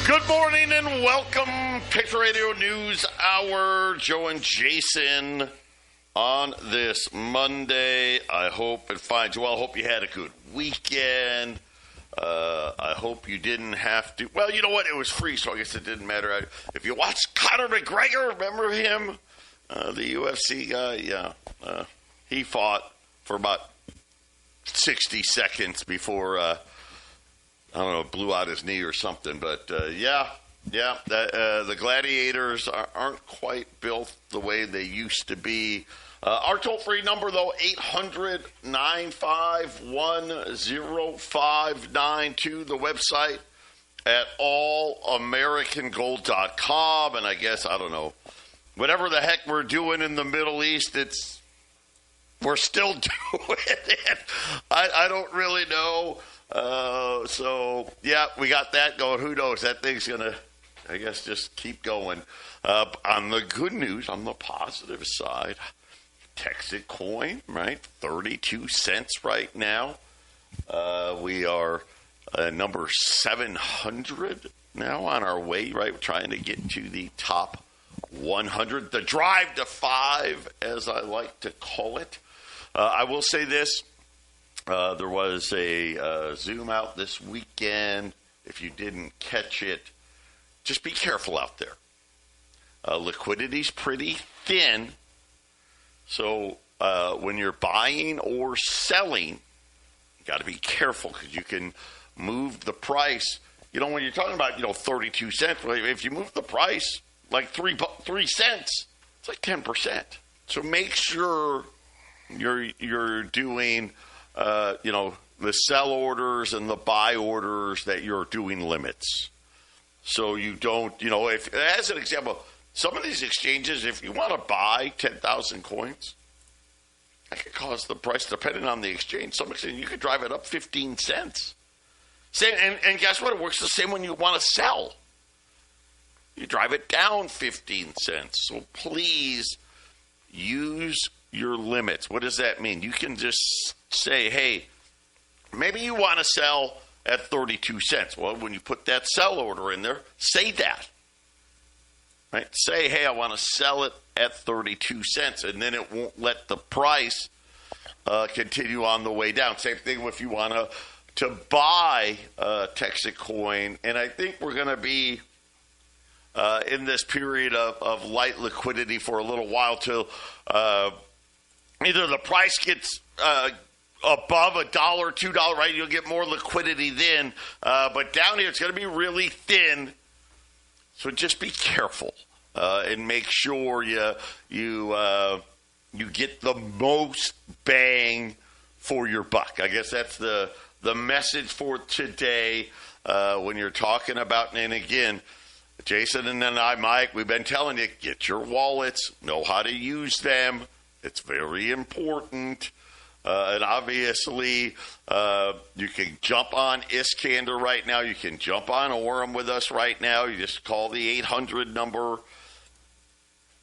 Good morning and welcome, Patriot Radio News Hour. Joe and Jason on this Monday. I hope it finds you well. I hope you had a good weekend. I hope you didn't have to. Well, you know what? It was free, so I guess it didn't matter. If you watched Conor McGregor, remember him? The UFC guy, yeah. He fought for about 60 seconds before, I don't know, blew out his knee or something. But, the gladiators aren't quite built the way they used to be. Our toll-free number, though, 800-951-0592. The website at allamericangold.com. And I guess, I don't know, whatever the heck we're doing in the Middle East, we're still doing it. I don't really know. We got that going. Who knows? That thing's going to, I guess, just keep going. On the good news, on the positive side, Texas coin, right? 32 cents right now. We are number 700 now on our way, right? We're trying to get to the top 100. The drive to 5, as I like to call it. I will say this. There was a Zoom out this weekend. If you didn't catch it, just be careful out there. Liquidity's pretty thin. So when you're buying or selling, you got to be careful because you can move the price. You know, when you're talking about, 32 cents, if you move the price like 3 cents, it's like 10%. So make sure you're doing, the sell orders and the buy orders that you're doing limits. So you don't, if, as an example, some of these exchanges, if you want to buy 10,000 coins, that could cause the price, depending on the exchange, some exchange, you could drive it up 15 cents. Same, and guess what? It works the same when you want to sell. You drive it down 15 cents. So please use your limits. What does that mean? You can just say, hey, maybe you want to sell at 32 cents. Well, when you put that sell order in there, say that. Right? Say, hey, I want to sell it at 32 cents, and then it won't let the price continue on the way down. Same thing if you want to buy Texas coin, and I think we're going to be in this period of light liquidity for a little while till either the price gets above $1, $2, right? You'll get more liquidity then. But down here, it's going to be really thin. So just be careful and make sure you get the most bang for your buck. I guess that's the message for today when you're talking about, and again, Jason and then Mike, we've been telling you, get your wallets, know how to use them. It's very important. And obviously, you can jump on Iskander right now. You can jump on Orem with us right now. You just call the 800 number,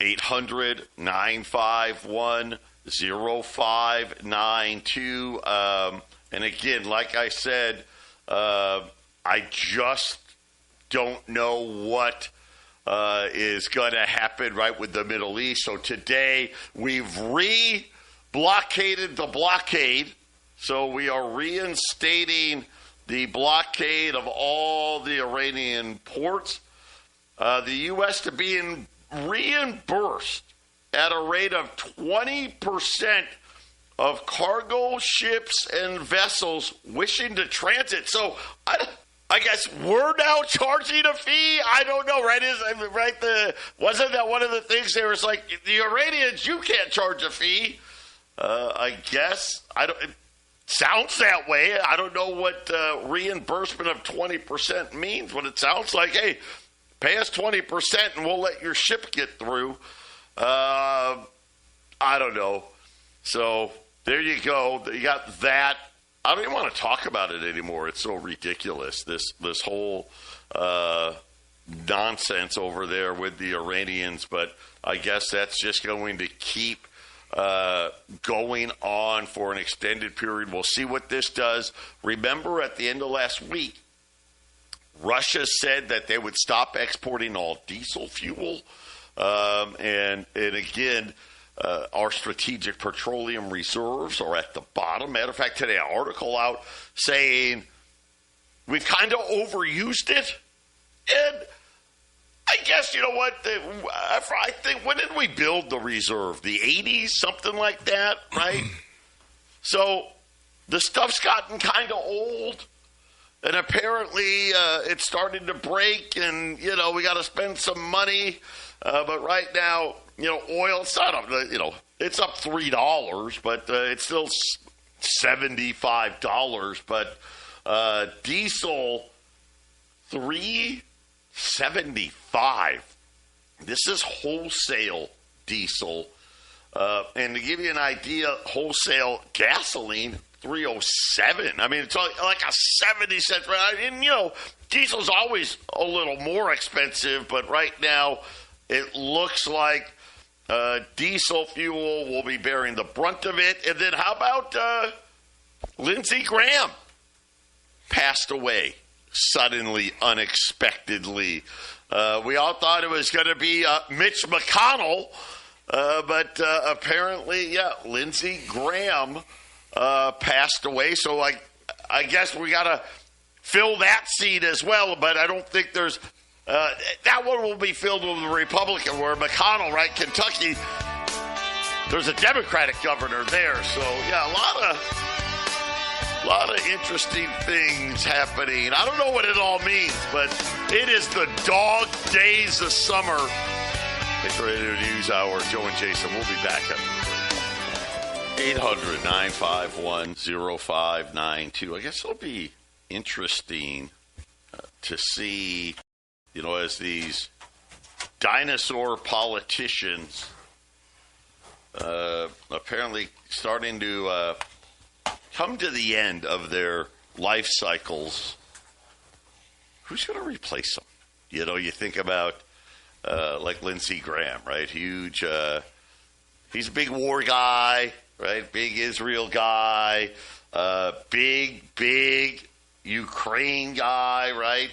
800-951-0592. And again, like I said, I just don't know what is going to happen right with the Middle East. So today we've blockaded the blockade. So we are reinstating the blockade of all the Iranian ports. The U.S. to be reimbursed at a rate of 20% of cargo ships and vessels wishing to transit. So I guess we're now charging a fee. I don't know, right? Wasn't that one of the things there was like the Iranians? You can't charge a fee. I guess it sounds that way. I don't know what reimbursement of 20% means. What it sounds like, hey, pay us 20% and we'll let your ship get through. I don't know. So there you go. You got that. I don't even want to talk about it anymore. It's so ridiculous. This whole nonsense over there with the Iranians. But I guess that's just going to keep going on for an extended period. We'll see what this does. Remember, at the end of last week, Russia said that they would stop exporting all diesel fuel. And again, our strategic petroleum reserves are at the bottom. Matter of fact, today, an article out saying we've kind of overused it. And I guess, you know what, I think, when did we build the reserve? The 80s, something like that, right? So the stuff's gotten kind of old. And apparently it's starting to break, and, you know, we got to spend some money. But right now, you know, oil, it's not up, you know, it's up $3, but it's still $75. But diesel, $3.75. This is wholesale diesel. And to give you an idea, wholesale gasoline, $3.07. I mean, it's like a 70-cent. And, you know, diesel's always a little more expensive, but right now it looks like diesel fuel will be bearing the brunt of it. And then how about Lindsey Graham? Passed away suddenly, unexpectedly. We all thought it was going to be Mitch McConnell, but apparently, yeah, Lindsey Graham passed away. So I guess we got to fill that seat as well, but I don't think there's that one will be filled with a Republican, where McConnell, right, Kentucky, there's a Democratic governor there. So, yeah, a lot of interesting things happening. I don't know what it all means, but it is the dog days of summer. Patriot News Hour, Joe and Jason. We'll be back after the break. 800-951-0592. I guess it'll be interesting to see, you know, as these dinosaur politicians apparently starting to come to the end of their life cycles, who's going to replace them? You know, you think about like Lindsey Graham, right? Huge. He's a big war guy, right? Big Israel guy. Big Ukraine guy, right?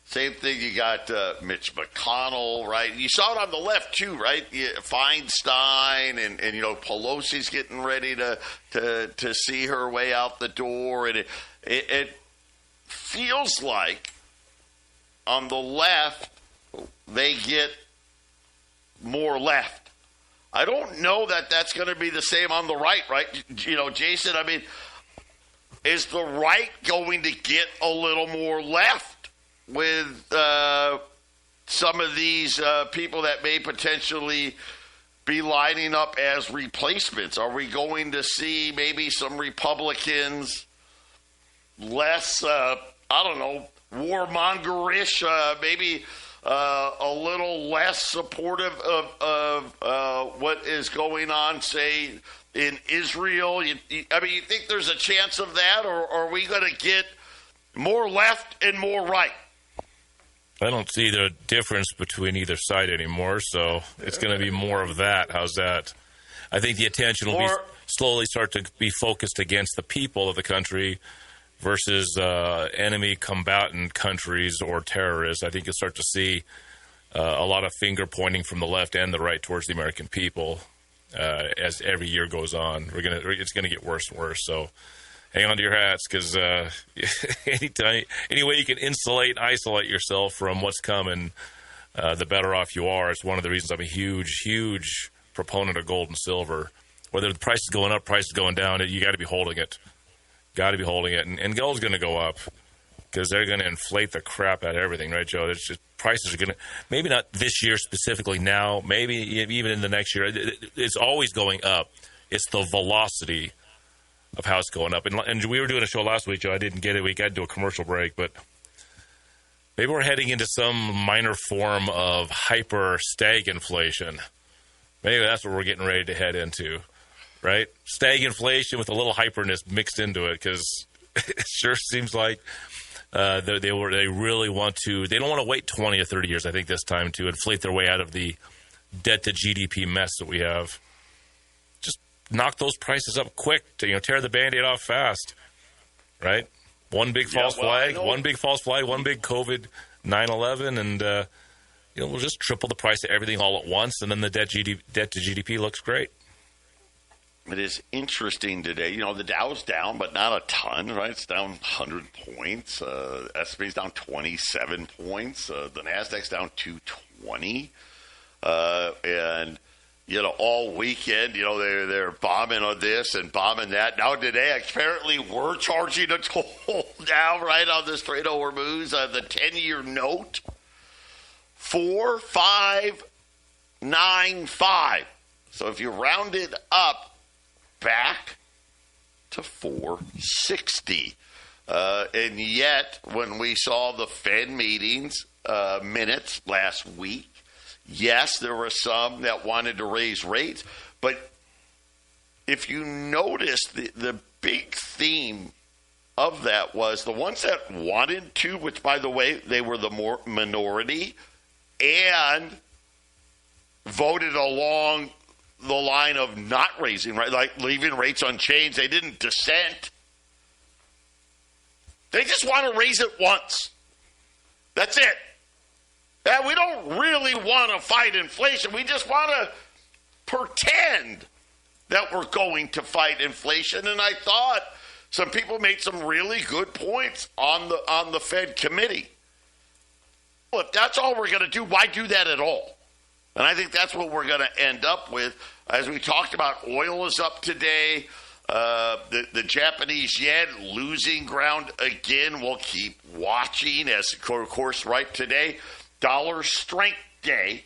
Same thing. You got Mitch McConnell, right? You saw it on the left too, right? Feinstein and you know, Pelosi's getting ready to see her way out the door, and it feels like on the left they get more left. I don't know that that's going to be the same on the right, right? You know, Jason, I mean, is the right going to get a little more left with some of these people that may potentially be lining up as replacements? Are we going to see maybe some Republicans less, I don't know, warmongerish, maybe a little less supportive of what is going on, say, in Israel? I mean, you think there's a chance of that, or are we going to get more left and more right? I don't see the difference between either side anymore, so it's going to be more of that. How's that? I think the attention will slowly start to be focused against the people of the country versus enemy combatant countries or terrorists. I think you'll start to see a lot of finger pointing from the left and the right towards the American people as every year goes on. It's going to get worse and worse. So hang on to your hats, because any way you can isolate yourself from what's coming, the better off you are. It's one of the reasons I'm a huge proponent of gold and silver. Whether the price is going up, price is going down, you got to be holding it. Got to be holding it. And gold's going to go up because they're going to inflate the crap out of everything, right, Joe? It's just prices are going to, maybe not this year specifically now, maybe even in the next year. It's always going up. It's the velocity of how it's going up. And we were doing a show last week, Joe. I didn't get it. We got to do a commercial break, but maybe we're heading into some minor form of hyper stagflation. Maybe that's what we're getting ready to head into, right? Stagflation with a little hyperness mixed into it, because it sure seems like they really want to. They don't want to wait 20 or 30 years, I think, this time to inflate their way out of the debt to GDP mess that we have. Just knock those prices up quick to tear the Band-Aid off fast, right? One big false flag, one big false flag, one big COVID 9/11, and we'll just triple the price of everything all at once, and then the debt to GDP looks great. It is interesting today. The Dow's down, but not a ton, right? It's down 100 points. S&P's down 27 points. The Nasdaq's down 220. And all weekend, they're bombing on this and bombing that. Now today, apparently, we're charging a toll now, right, on the Strait of Hormuz, the 10-year note, 4,595. So if you round it up, back to 460. And yet, when we saw the Fed meetings minutes last week, yes, there were some that wanted to raise rates, but if you notice, the big theme of that was the ones that wanted to, which, by the way, they were the more minority, and voted along the line of not raising, right, like leaving rates unchanged. They didn't dissent. They just want to raise it once. That's it. And we don't really want to fight inflation. We just want to pretend that we're going to fight inflation. And I thought some people made some really good points on the Fed committee. Well, if that's all we're going to do, why do that at all? And I think that's what we're going to end up with. As we talked about, oil is up today. The Japanese yen losing ground again. We'll keep watching as, of course, right today, dollar strength day,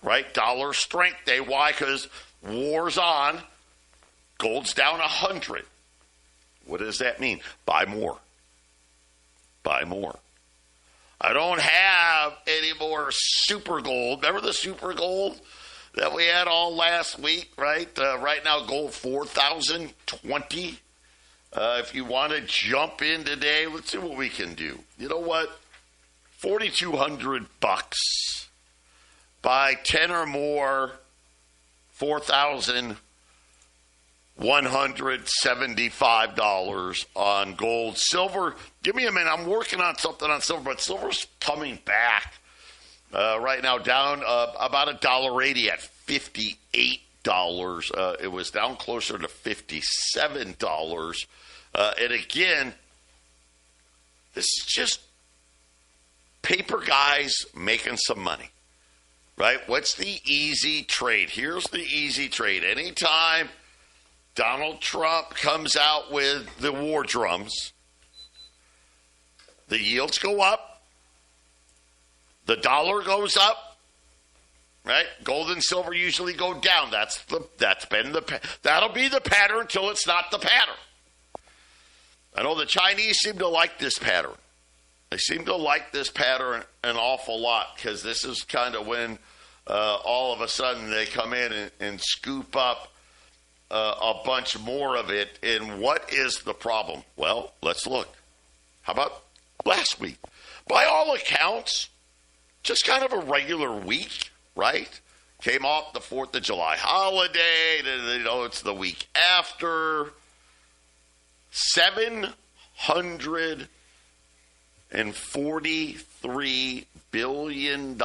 right? Dollar strength day. Why? Because war's on. Gold's down 100. What does that mean? Buy more. Buy more. I don't have any more super gold. Remember the super gold that we had all last week, right? Right now, gold 4,020. If you want to jump in today, let's see what we can do. You know what? $4,200. Buy 10 or more, $4,175 on gold. Silver, give me a minute. I'm working on something on silver, but silver's coming back. Right now, down about $1.80 at $58. It was down closer to $57. And again, this is just paper guys making some money, right? What's the easy trade? Here's the easy trade. Anytime Donald Trump comes out with the war drums, the yields go up. The dollar goes up, right? Gold and silver usually go down. That'll be the pattern until it's not the pattern. I know the Chinese seem to like this pattern. They seem to like this pattern an awful lot because this is kind of when all of a sudden they come in and scoop up a bunch more of it. And what is the problem? Well, let's look. How about last week? By all accounts, just kind of a regular week, right? Came off the 4th of July holiday. It's the week after. $743 billion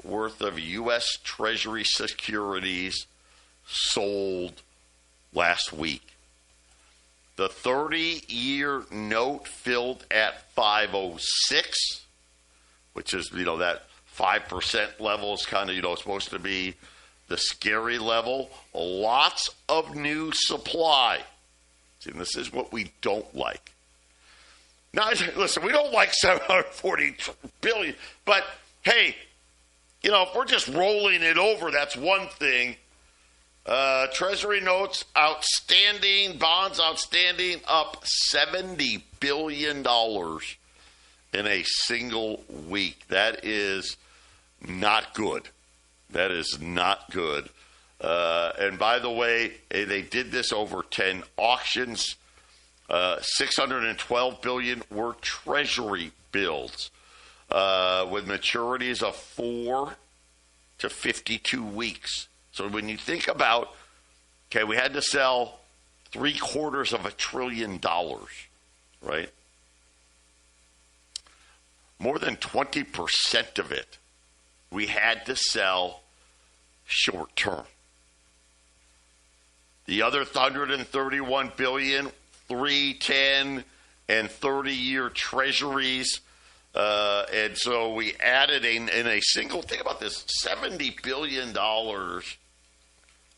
worth of U.S. Treasury securities sold last week. The 30-year note filled at 506. Which is, that 5% level is kind of, supposed to be the scary level. Lots of new supply. See, this is what we don't like. Now, listen, we don't like $740 billion, but hey, if we're just rolling it over, that's one thing. Treasury notes outstanding, bonds outstanding, up $70 billion in a single week. That is not good. That is not good. And by the way, they did this over 10 auctions. $612 billion were Treasury bills with maturities of 4 to 52 weeks. So when you think about, we had to sell $750 billion, right? more than 20% of it we had to sell short term. The other $131 billion, 3, 10, and 30-year treasuries. And so we added in a single, think about this, $70 billion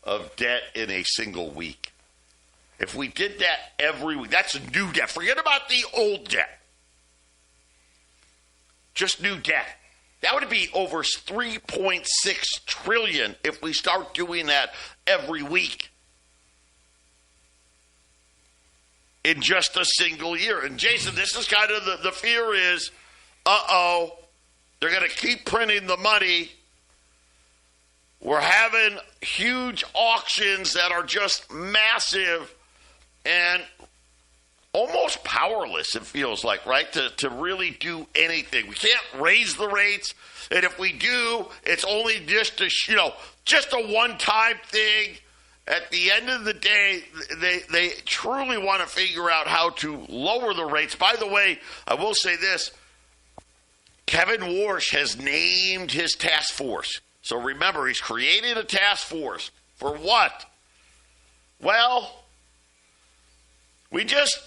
of debt in a single week. If we did that every week, that's new debt. Forget about the old debt. Just new debt. That would be over $3.6 trillion if we start doing that every week in just a single year. And Jason, this is kind of the fear is, they're going to keep printing the money. We're having huge auctions that are just massive and almost powerless, it feels like, right, to really do anything. We can't raise the rates, and if we do, it's only just a one-time thing. At the end of the day, they truly want to figure out how to lower the rates. By the way, I will say this. Kevin Warsh has named his task force. So remember, he's created a task force. For what? Well, we just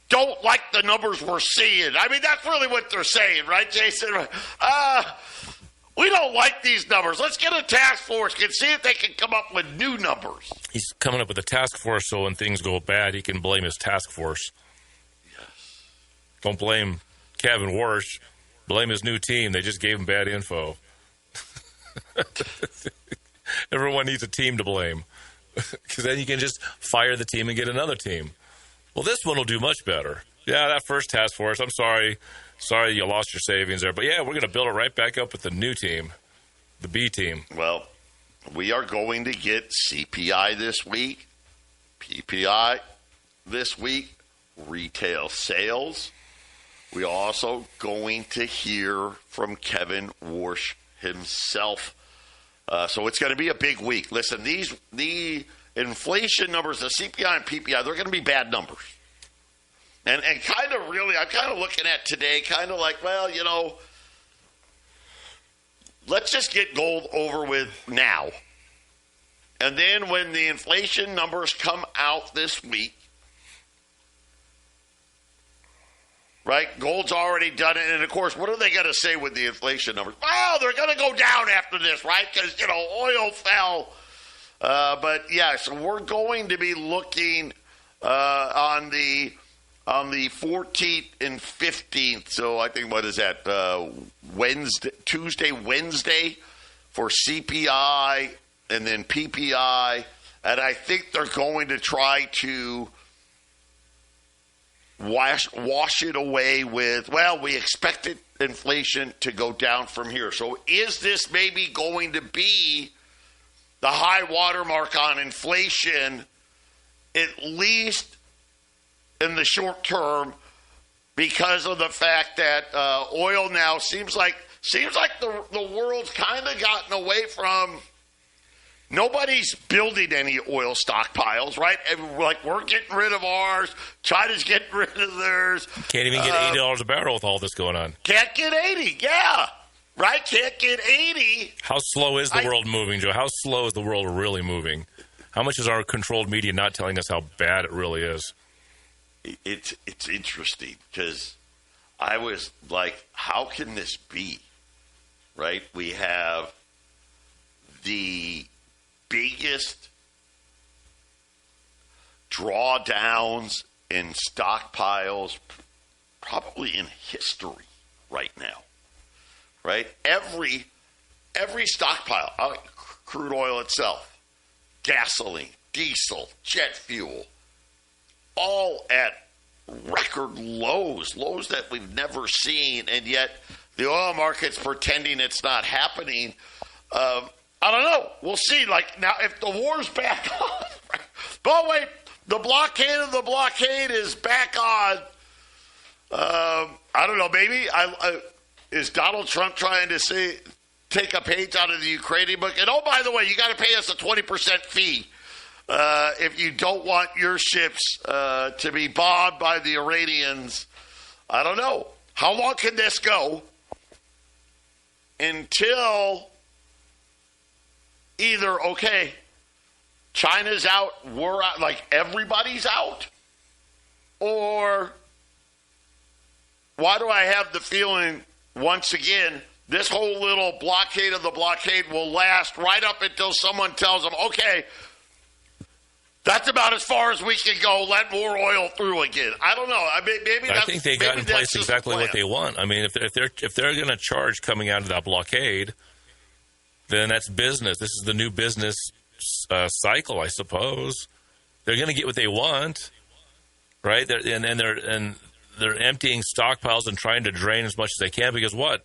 don't like the numbers we're seeing. I mean, that's really what they're saying, right, Jason? We don't like these numbers. Let's get a task force and see if they can come up with new numbers. He's coming up with a task force so when things go bad, he can blame his task force. Yes. Don't blame Kevin Warsh. Blame his new team. They just gave him bad info. Everyone needs a team to blame. Because then you can just fire the team and get another team. Well, this one will do much better. Yeah, that first task force, I'm sorry. Sorry you lost your savings there. But, yeah, we're going to build it right back up with the new team, the B team. Well, we are going to get CPI this week, PPI this week, retail sales. We are also going to hear from Kevin Warsh himself. So it's going to be a big week. Listen, the inflation numbers, the CPI and PPI, they're going to be bad numbers. And kind of really, I'm kind of looking at today, kind of like, well, let's just get gold over with now. And then when the inflation numbers come out this week, right, gold's already done it. And, of course, what are they going to say with the inflation numbers? Well, they're going to go down after this, right, because, oil fell. But, yeah, so we're going to be looking on the 14th and 15th. So I think, what is that, Tuesday, Wednesday for CPI and then PPI. And I think they're going to try to wash it away with, well, we expected inflation to go down from here. So is this maybe going to be the high watermark on inflation, at least in the short term, because of the fact that oil now seems like the world's kind of gotten away from. Nobody's building any oil stockpiles, right? Like, we're getting rid of ours. China's getting rid of theirs. Can't even get $80 a barrel with all this going on. Can't get 80, yeah. Right? Can't get 80. How slow is the world moving, Joe? How slow is the world really moving? How much is our controlled media not telling us how bad it really is? It's interesting because I was like, how can this be? Right? We have the biggest drawdowns in stockpiles probably in history right now. Right? Every stockpile, crude oil itself, gasoline, diesel, jet fuel, all at record lows that we've never seen, and yet the oil market's pretending it's not happening. I don't know. We'll see. Like, now, if the war's back on, but wait, the blockade of the blockade is back on. I don't know. Maybe is Donald Trump trying to take a page out of the Ukrainian book? And, oh, by the way, you got to pay us a 20% fee if you don't want your ships to be bombed by the Iranians. I don't know. how long can this go until either, okay, China's out, we're out, like everybody's out? Or why do I have the feeling, once again, this whole little blockade of the blockade will last right up until someone tells them, okay, that's about as far as we can go. Let more oil through again. I don't know. I mean, maybe I think they got in place exactly what they want. I mean, if they're going to charge coming out of that blockade, then that's business. This is the new business cycle, I suppose. They're going to get what they want, right? They're emptying stockpiles and trying to drain as much as they can because what?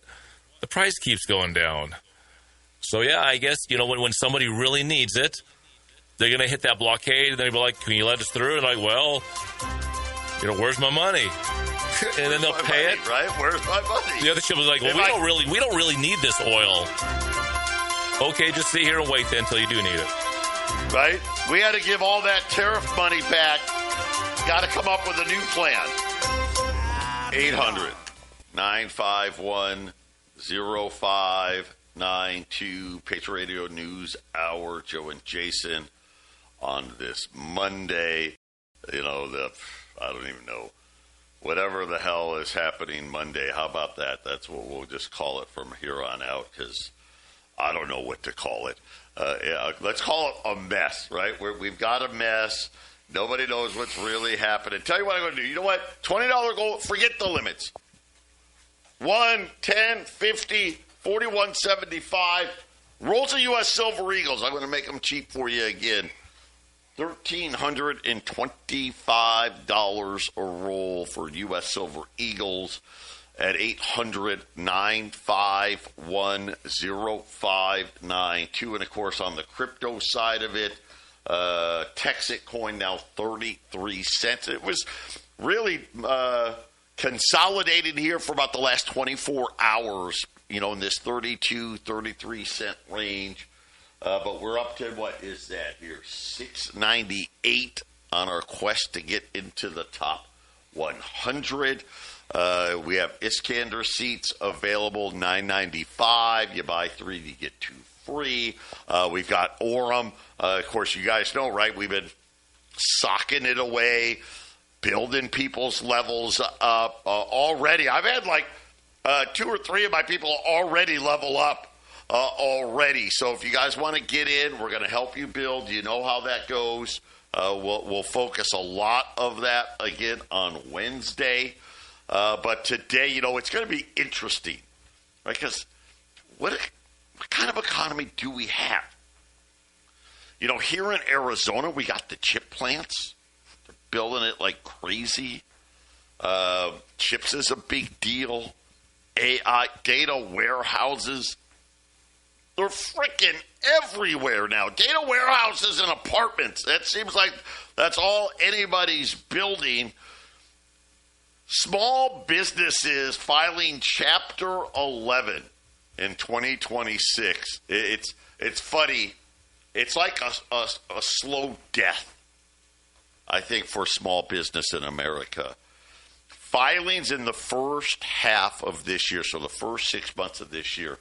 The price keeps going down. So yeah, I guess when somebody really needs it, they're going to hit that blockade, and they'll be like, can you let us through? And like, well, where's my money? And then they'll pay it. Right? Where's my money? The other ship was like, well, we don't really need this oil. Okay, just sit here and wait then until you do need it. Right? We had to give all that tariff money back. Got to come up with a new plan. 800-951-0592. Patriot Radio News Hour. Joe and Jason on this Monday. I don't even know. Whatever the hell is happening Monday, how about that? That's what we'll just call it from here on out, because I don't know what to call it. Let's call it a mess, right? We've got a mess. Nobody knows what's really happening. Tell you what I'm going to do. You know what? $20 gold, forget the limits. 1, 10, 50, 41.75. Rolls of U.S. Silver Eagles. I'm going to make them cheap for you again. $1,325 a roll for U.S. Silver Eagles at 800-951-0592. And, of course, on the crypto side of it, Texit coin now 33 cents. It was really consolidated here for about the last 24 hours, in this 32, 33 cent range. But we're up to, what is that here, 698 on our quest to get into the top 100. We have Iskander seats available, $9.95. You buy 3, you get 2 free. We've got Orem. Of course, you guys know, right? We've been socking it away, building people's levels up already. I've had like 2 or 3 of my people already level up already. So if you guys want to get in, we're going to help you build. You know how that goes. We'll focus a lot of that again on Wednesday. But today, it's going to be interesting, right? Because what kind of economy do we have? Here in Arizona, we got the chip plants. They're building it like crazy. Chips is a big deal. AI data warehouses. They're freaking everywhere now. Data warehouses and apartments. That seems like that's all anybody's building. Small businesses filing Chapter 11 in 2026. It's funny. It's like a slow death, I think, for small business in America. Filings in the first half of this year, so the first 6 months of this year,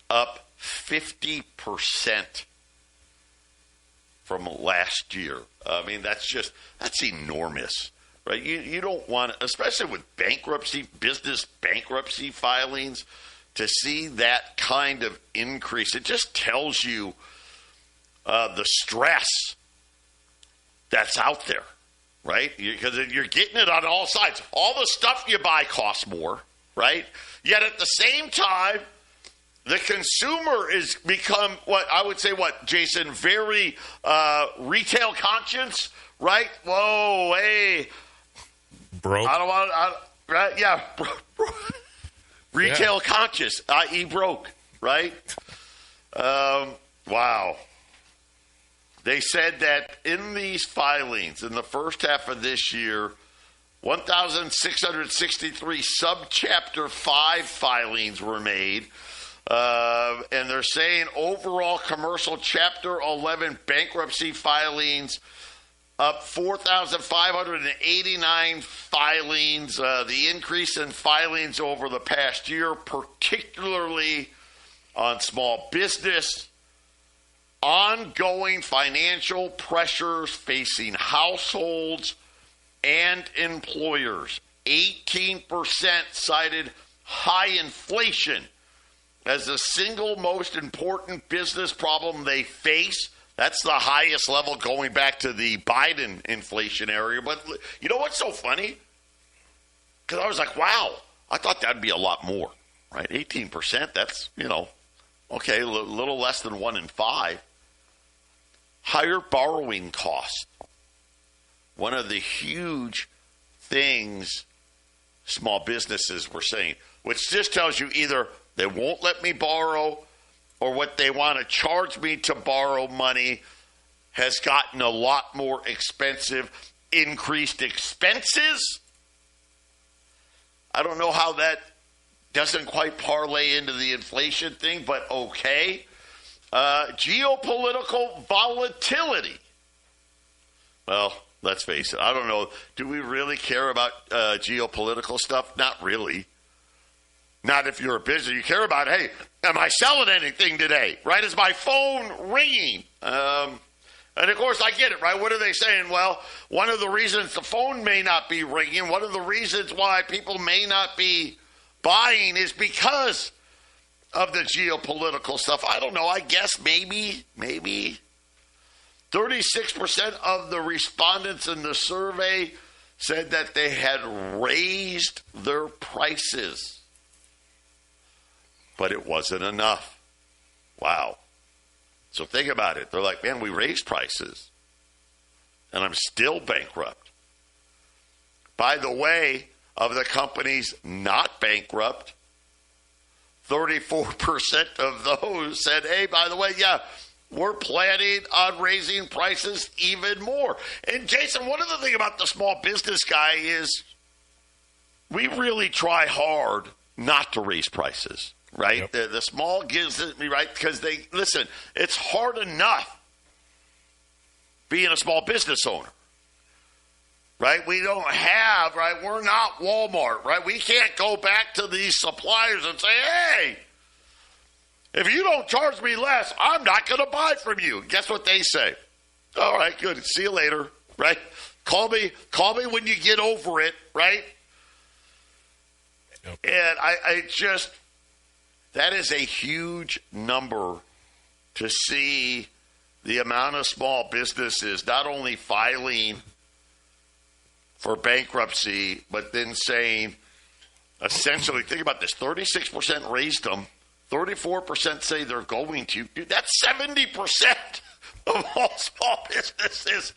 up 50% from last year. I mean, that's enormous, right? You don't want, especially with business bankruptcy filings, to see that kind of increase. It just tells you the stress that's out there, right? Because you're getting it on all sides. All the stuff you buy costs more, right? Yet at the same time, the consumer is become Jason, very retail conscious, right? Whoa, hey. Broke. I don't want right? Yeah. Retail conscious, i.e. broke, right? Wow. They said that in these filings, in the first half of this year, 1,663 subchapter 5 filings were made. And they're saying overall commercial Chapter 11 bankruptcy filings up 4,589 filings. The increase in filings over the past year, particularly on small business, ongoing financial pressures facing households and employers. 18% cited high inflation as the single most important business problem they face. That's the highest level going back to the Biden inflation area. But you know what's so funny? Because I was like, wow, I thought that'd be a lot more, right? 18%, that's, okay, a little less than 1 in 5. Higher borrowing costs. One of the huge things small businesses were saying, which just tells you either they won't let me borrow or what they want to charge me to borrow money has gotten a lot more expensive. Increased expenses? I don't know how that doesn't quite parlay into the inflation thing, but okay. Geopolitical volatility. Well, let's face it. I don't know. Do we really care about geopolitical stuff? Not really. Not if you're a business. You care about, hey, am I selling anything today? Right? Is my phone ringing? And, of course, I get it, right? What are they saying? Well, one of the reasons the phone may not be ringing, one of the reasons why people may not be buying is because of the geopolitical stuff. I don't know. I guess maybe. 36% of the respondents in the survey said that they had raised their prices. But it wasn't enough. Wow. So think about it. They're like, man, we raised prices, and I'm still bankrupt. By the way, of the companies not bankrupt, 34% of those said, hey, by the way, yeah, we're planning on raising prices even more. And, Jason, one of the things about the small business guy is we really try hard not to raise prices. Right? Yep. The small gives it me, right? Because listen, it's hard enough being a small business owner. Right? We don't have, right? We're not Walmart, right? We can't go back to these suppliers and say, hey, if you don't charge me less, I'm not going to buy from you. Guess what they say? All right, good. See you later, right? Call me when you get over it, right? Yep. And I just... that is a huge number to see the amount of small businesses not only filing for bankruptcy, but then saying, essentially, think about this, 36% raised them, 34% say they're going to. Dude, that's 70% of all small businesses.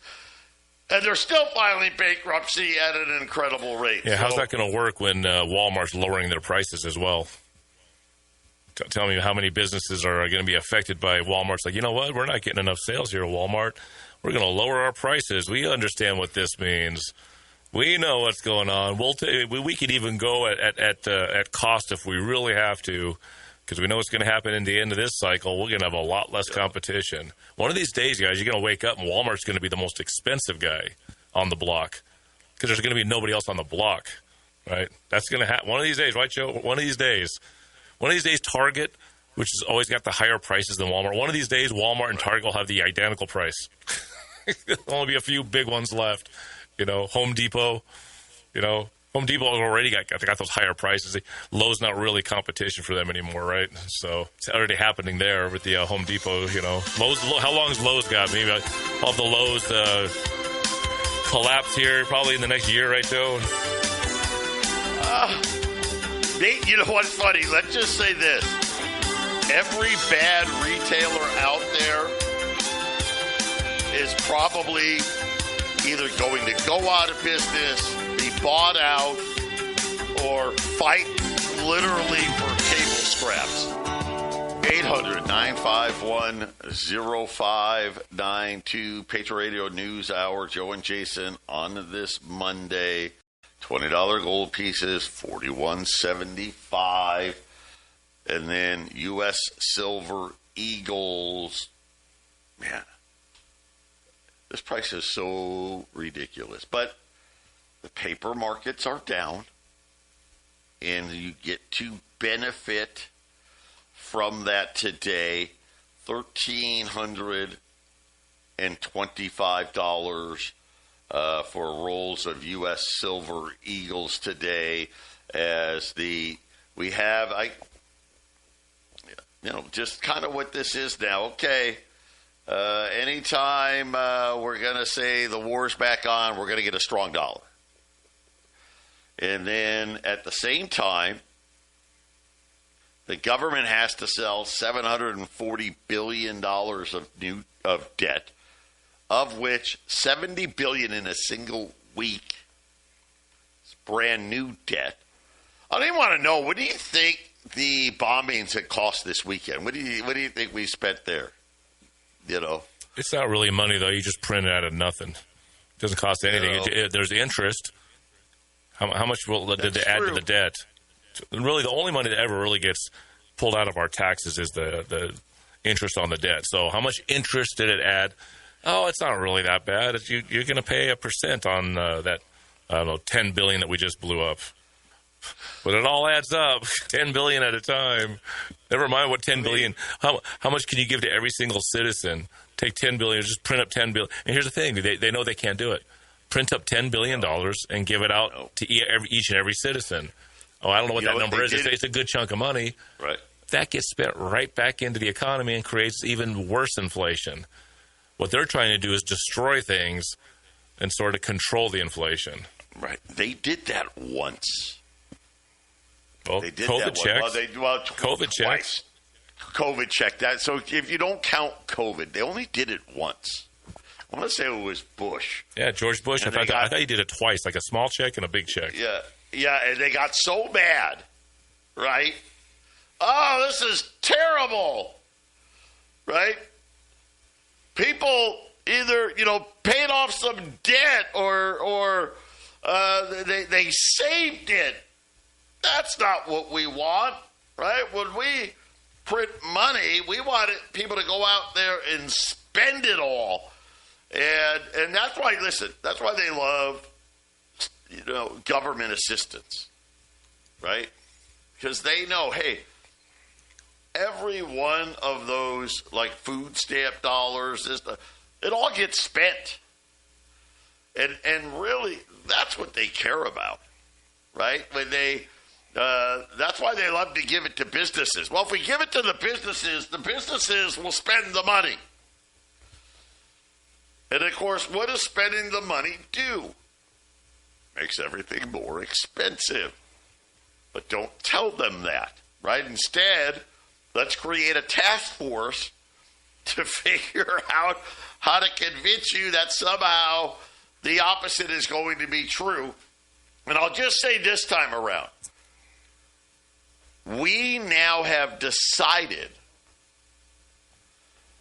And they're still filing bankruptcy at an incredible rate. Yeah, how's that going to work when Walmart's lowering their prices as well? Tell me how many businesses are going to be affected by Walmart's like, you know what, we're not getting enough sales here at Walmart. We're going to lower our prices. We understand what this means. We know what's going on. We could even go at cost if we really have to, because we know what's going to happen in the end of this cycle. We're going to have a lot less competition. One of these days, guys, you're going to wake up and Walmart's going to be the most expensive guy on the block because there's going to be nobody else on the block, right? That's going to happen one of these days, right, Joe? One of these days, Target, which has always got the higher prices than Walmart. One of these days, Walmart and Target will have the identical price. There'll only be a few big ones left. Home Depot. Home Depot already got those higher prices. Lowe's not really competition for them anymore, right? So it's already happening there with the Home Depot. Lowe's. How long has Lowe's got? Maybe I'll have the Lowe's collapse here probably in the next year, right, Joe? You know what's funny? Let's just say this. Every bad retailer out there is probably either going to go out of business, be bought out, or fight literally for table scraps. 800-951-0592. Patriot Radio News Hour. Joe and Jason on this Monday. $20 gold pieces, $41.75. And then U.S. Silver Eagles. Man, This price is so ridiculous. But the paper markets are down, and you get to benefit from that today. $1,325 for rolls of U.S. Silver Eagles today, as we have just kind of what this is now. Okay, anytime we're going to say the war's back on, we're going to get a strong dollar. And then at the same time, the government has to sell $740 billion of debt, of which $70 billion in a single week is brand new debt. I don't even want to know, what do you think the bombings had cost this weekend? What do you think we spent there? It's not really money, though. You just print it out of nothing. It doesn't cost anything. There's interest. How much did they add to the debt? Really, the only money that ever really gets pulled out of our taxes is the interest on the debt. So how much interest did it add? Oh, it's not really that bad. You're going to pay 1% on that, I don't know, $10 billion that we just blew up. But it all adds up, $10 billion at a time. Never mind what $10 billion. How much can you give to every single citizen? Take $10 billion, just print up $10 billion. And here's the thing: they know they can't do it. Print up $10 billion and give it out to each and every citizen. Oh, I don't know what that number is. It's a good chunk of money. Right. That gets spent right back into the economy and creates even worse inflation. What they're trying to do is destroy things and sort of control the inflation. Right. They did that once. Well, they did COVID that checks. COVID checks. COVID checked that. So if you don't count COVID, they only did it once. I want to say it was Bush. Yeah, George Bush. I thought he did it twice, like a small check and a big check. Yeah, and they got so mad, right? Oh, this is terrible, right? People either, paid off some debt or they saved it. That's not what we want, right? When we print money, we want people to go out there and spend it all. And that's why, that's why they love, government assistance, right? Because they know, hey, every one of those, like food stamp dollars, it all gets spent. And really, that's what they care about, right? That's why they love to give it to businesses. Well, if we give it to the businesses will spend the money. And, of course, what does spending the money do? Makes everything more expensive. But don't tell them that, right? Instead, let's create a task force to figure out how to convince you that somehow the opposite is going to be true. And I'll just say this time around, we now have decided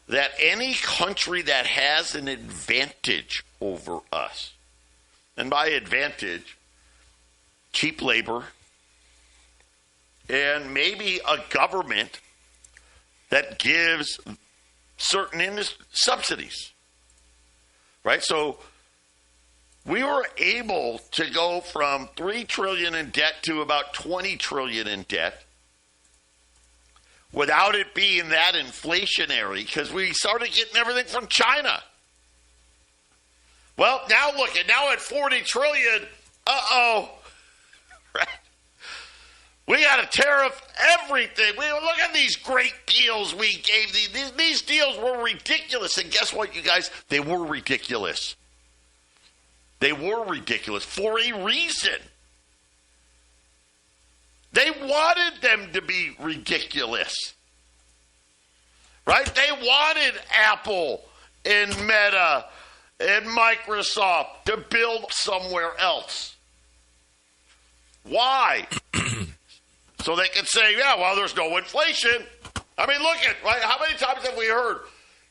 that any country that has an advantage over us, and by advantage, cheap labor, and maybe a government that gives certain subsidies, right? So we were able to go from $3 trillion in debt to about $20 trillion in debt without it being that inflationary, because we started getting everything from China. Well, now look, now at $40 trillion, right? We got to tariff everything. Look at these great deals we gave. These deals were ridiculous. And guess what, you guys? They were ridiculous. They were ridiculous for a reason. They wanted them to be ridiculous. Right? They wanted Apple and Meta and Microsoft to build somewhere else. Why? So they could say, yeah, well, there's no inflation. I mean, look at, right? How many times have we heard,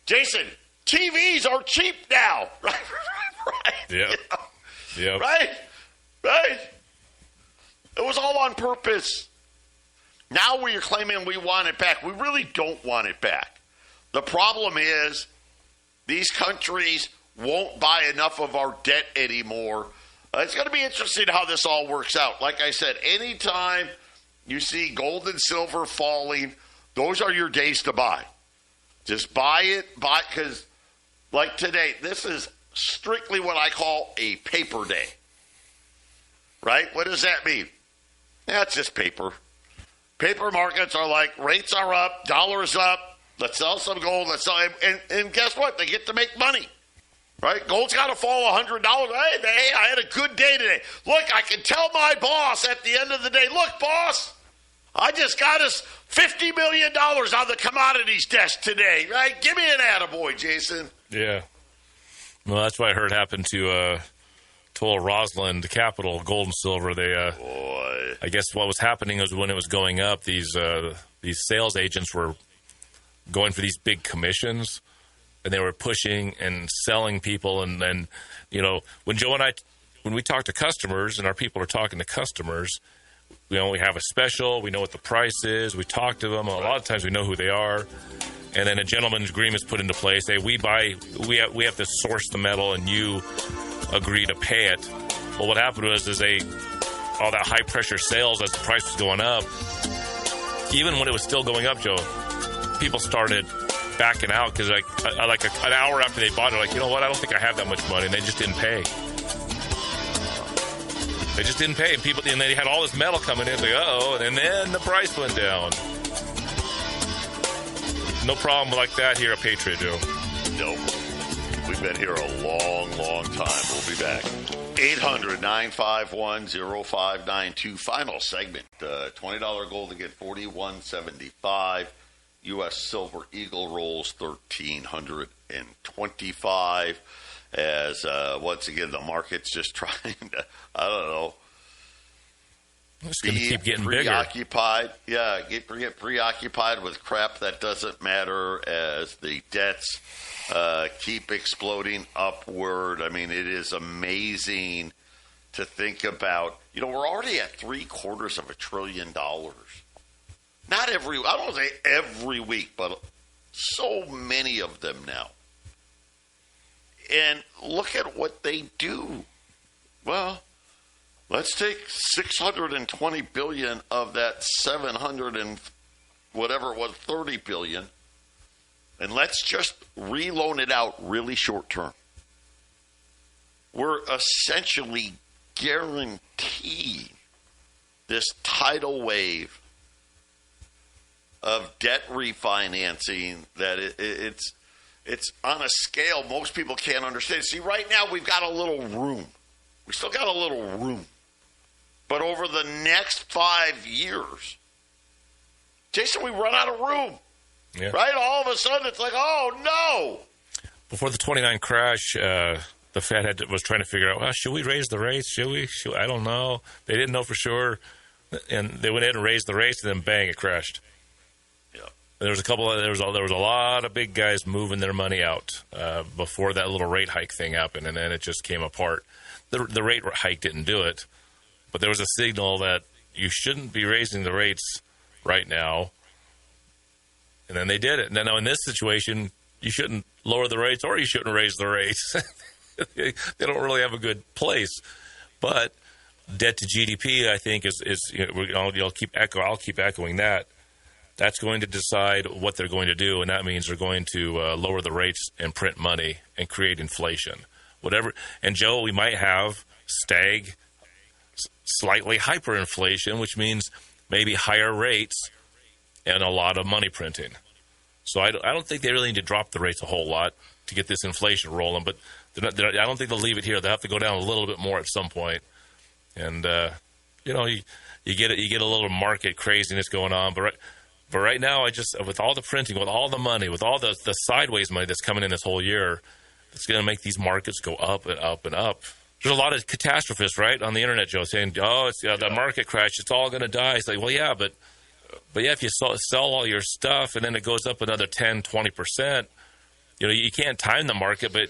Jason, TVs are cheap now. Right? Yeah. Yeah. Right? It was all on purpose. Now we are claiming we want it back. We really don't want it back. The problem is these countries won't buy enough of our debt anymore. It's going to be interesting how this all works out. Like I said, anytime you see gold and silver falling, those are your days to buy. Just buy it, because like today, this is strictly what I call a paper day. Right? What does that mean? Yeah, it's just paper. Paper markets are like, rates are up, dollars up, let's sell some gold, and guess what? They get to make money. Right? Gold's got to fall $100. Hey, I had a good day today. Look, I can tell my boss at the end of the day, look, boss, I just got us $50 million on the commodities desk today. Right? Give me an attaboy, Jason. Yeah. Well, that's what I heard happened to Rosalind Capital, gold and silver. They, I guess what was happening was when it was going up, these sales agents were going for these big commissions, and they were pushing and selling people. And then, when Joe and I, when we talk to customers and our people are talking to customers, we have a special, we know what the price is, we talk to them. A lot of times we know who they are. And then a gentleman's agreement is put into place. Hey, we have to source the metal, and you agree to pay it. Well, what happened was all that high pressure sales as the price was going up. Even when it was still going up, Joe, people started backing out because like an hour after they bought it, like, you know what? I don't think I have that much money, and they just didn't pay. They just didn't pay. And they had all this metal coming in. It's like, uh-oh, and then the price went down. No problem like that here at Patriot, Joe. Nope. We've been here a long, long time. We'll be back. 800-951-0592. Final segment. $20 gold to get $41.75. U.S. Silver Eagle rolls $1,325. As once again the market's just trying to, I don't know, it's going to keep getting preoccupied. bigger. Yeah, get preoccupied with crap that doesn't matter as the debts keep exploding upward. I mean, it is amazing to think about. We're already at $750 billion. Not I don't want to say every week, but so many of them now. And look at what they do. Well, let's take $620 billion of that 700 and whatever it was, $30 billion, and let's just reloan it out really short term. We're essentially guaranteed this tidal wave of debt refinancing that it's on a scale most people can't understand. See, right now we've got a little room. We still got a little room. But over the next 5 years, Jason, we run out of room. Yeah. Right? All of a sudden, it's like, oh, no. Before the 29 crash, the Fed was trying to figure out, well, should we raise the rates? Should we? I don't know. They didn't know for sure. And they went ahead and raised the rates, and then bang, it crashed. There was a lot of big guys moving their money out before that little rate hike thing happened, and then it just came apart. The rate hike didn't do it, but there was a signal that you shouldn't be raising the rates right now, and then they did it. And now in this situation, you shouldn't lower the rates or you shouldn't raise the rates. They don't really have a good place, but debt to GDP, I think, is I'll keep echoing that. That's going to decide what they're going to do, and that means they're going to lower the rates and print money and create inflation. Whatever. And, Joe, we might have slightly hyperinflation, which means maybe higher rates and a lot of money printing. So I don't think they really need to drop the rates a whole lot to get this inflation rolling, but I don't think they'll leave it here. They'll have to go down a little bit more at some point. And, you get a little market craziness going on, but right now, with all the printing, with all the money, with all the sideways money that's coming in this whole year, it's going to make these markets go up and up and up. There's a lot of catastrophists, right, on the internet, Joe, saying, "Oh, it's the market crash; it's all going to die." It's like, well, yeah, but if you sell all your stuff and then it goes up another 10, 20%, you can't time the market, but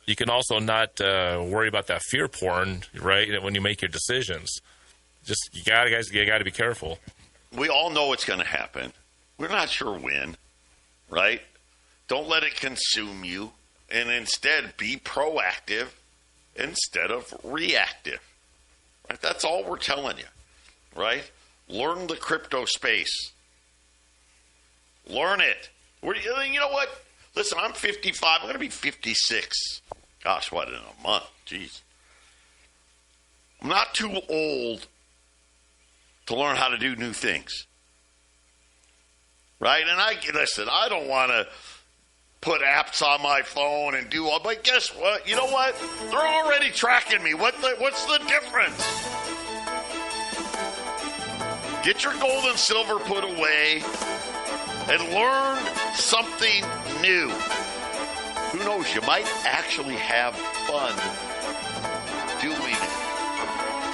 you can also not worry about that fear porn, right? When you make your decisions, you got to be careful. We all know it's going to happen. We're not sure when, right? Don't let it consume you. and instead be proactive instead of reactive. Right? That's all we're telling you, right? Learn the crypto space. Learn it. You know what? Listen, I'm 55. I'm going to be 56. Gosh, what, in a month? Jeez. I'm not too old to learn how to do new things. Right? And I don't want to put apps on my phone and do all, but guess what? You know what? They're already tracking me. What's the difference? Get your gold and silver put away and learn something new. Who knows? You might actually have fun doing it.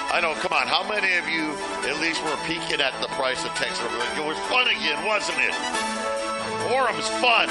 I know, come on, how many of you at least were peeking at the price of Texas? It was fun again, wasn't it? Orem's fun.